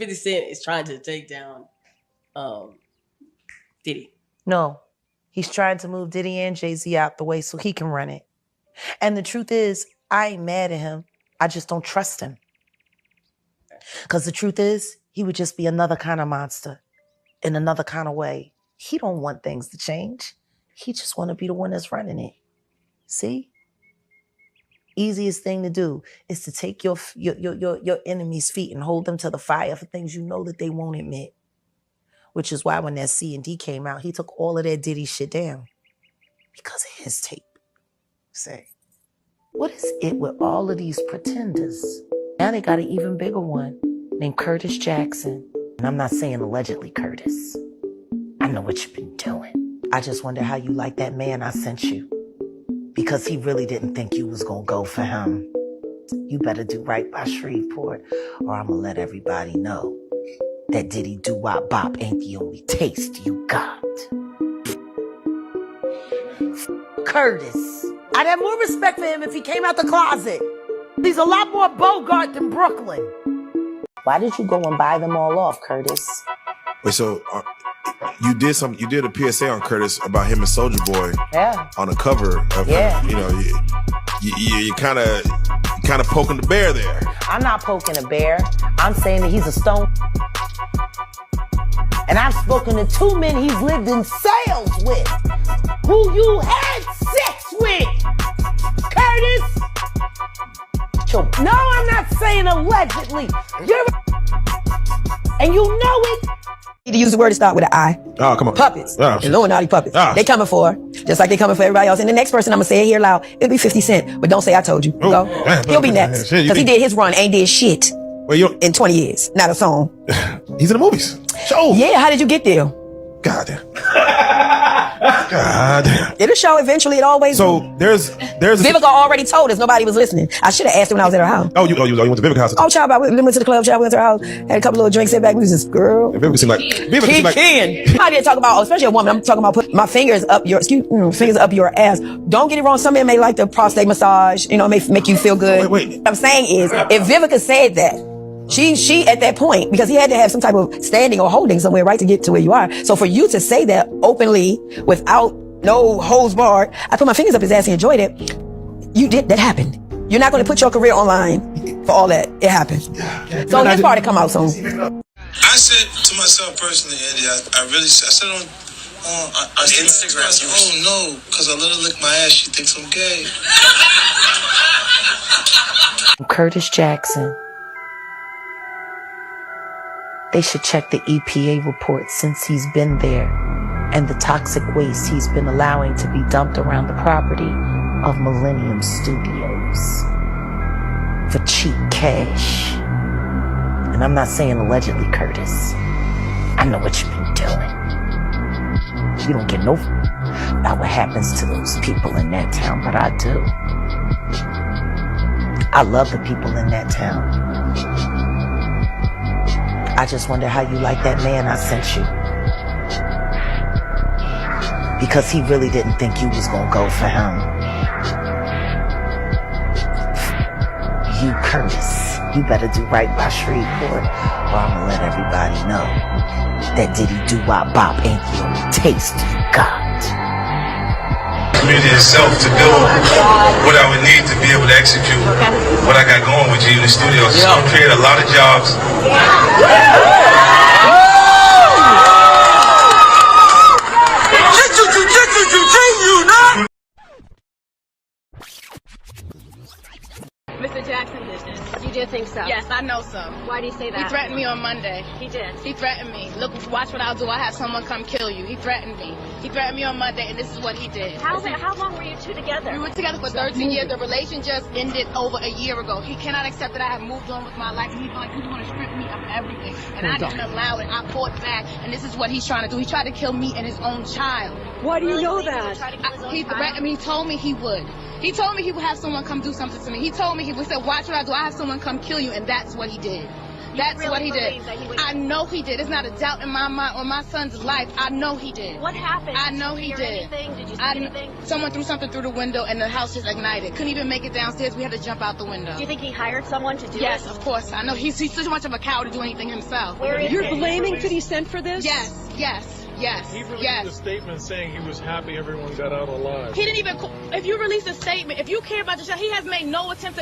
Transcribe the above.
50 Cent is trying to take down Diddy. No, he's trying to move Diddy and JayZ out the way so he can run it. And the truth is, I ain't mad at him. I just don't trust him. Because the truth is, he would just be another kind of monster in another kind of way. He don't want things to change. He just want to be the one that's running it. See? Easiest thing to do is to take your enemy's feet and hold them to the fire for things you know that they won't admit. Which is why when that C&D came out, he took all of that Diddy shit down. Because of his tape. Say, what is it with all of these pretenders? Now they got an even bigger one named Curtis Jackson. And I'm not saying allegedly, Curtis. I know what you've been doing. I just wonder how you like that man I sent you. Because he really didn't think you was gonna go for him. You better do right by Shreveport, or I'm gonna let everybody know that Diddy doo-wop bop ain't the only taste you got. Curtis. I'd have more respect for him if he came out the closet. He's a lot more Bogart than Brooklyn. Why did you go and buy them all off, Curtis? Wait, so you did a PSA on Curtis about him and Soulja Boy. Yeah. On the cover of him. You know, you kind of poking the bear there. I'm not poking a bear. I'm saying that he's a stone. And I've spoken to 2 men he's lived in sales with, who you had sex with, Curtis. No, I'm not saying allegedly. And you know it. To use the word to start with an I. Oh, come on. Puppets. Oh, Illuminati puppets. Oh. They coming for, just like they coming for everybody else. And the next person, I'm going to say it here loud, it'll be 50 Cent. But don't say I told you. Go. He'll be next. Because he did his run, ain't did shit in 20 years. Not a song. He's in the movies. Show. Yeah, how did you get there? God damn. God damn. It'll show eventually. It always So there's Vivica already told us nobody was listening. I should have asked her when I was at her house. Oh, you went to Vivica's house? Oh, child, I went to the club, child, went to her house, had a couple little drinks, sat back, we was just, girl. Vivica seemed like I didn't talk about, especially a woman, I'm talking about put my fingers up your, fingers up your ass. Don't get it wrong, some men may like the prostate massage, it may make you feel good. Wait. What I'm saying is, if Vivica said that, she at that point, because he had to have some type of standing or holding somewhere, right, to get to where you are. So for you to say that openly, without no hose barred, I put my fingers up his ass and enjoyed it. That happened. You're not going to put your career online for all that. It happened. So his part to come out soon. I said to myself personally, Andy, I said on Instagram, oh no, because I let her lick my ass, she thinks I'm gay. Curtis Jackson. They should check the EPA report since he's been there and the toxic waste he's been allowing to be dumped around the property of Millennium Studios for cheap cash. And I'm not saying allegedly, Curtis. I know what you've been doing. You don't get no about what happens to those people in that town, but I do. I love the people in that town. I just wonder how you like that man I sent you. Because he really didn't think you was gonna go for him. You, Curtis, you better do right by Shreveport, or I'm gonna let everybody know that Diddy doo-wop bop ain't the only taste you got. Community itself to build what I would need to be able to execute what I got going with G in the studio. It's going to create a lot of jobs. Mr. Jackson, you did think so? Yes, I know so. Why do you say that? He threatened me on Monday. He did? He threatened me. Look, watch what I'll do. I have someone come kill you. He threatened me. He threatened me on Monday, and this is what he did. How long were you two together? We were together for 13 years. The relation just ended over a year ago. He cannot accept that I have moved on with my life. He felt like he was going to strip me of everything, and I didn't allow it. I fought back, and this is what he's trying to do. He tried to kill me and his own child. Why do you know that? He threatened me. He told me he would. He told me he would have someone come do something to me. He told me he would say, watch what I do. I have someone come kill you, and that's what he did. That's really what he did. believe that he would- I know he did. There's not a doubt in my mind on my son's life. I know he did. What happened? I know Did he you hear did. anything? Did you see I anything? Someone threw something through the window and the house just ignited. Couldn't even make it downstairs. We had to jump out the window. Do you think he hired someone to do it? Yes, of course. I know he's too much of a coward to do anything himself. Where is You're it? blaming 50 Cent for this? Yes, yes, yes, He released a yes. statement saying he was happy everyone got out alive. He didn't even. If you release a statement, if you care about yourself, he has made no attempt to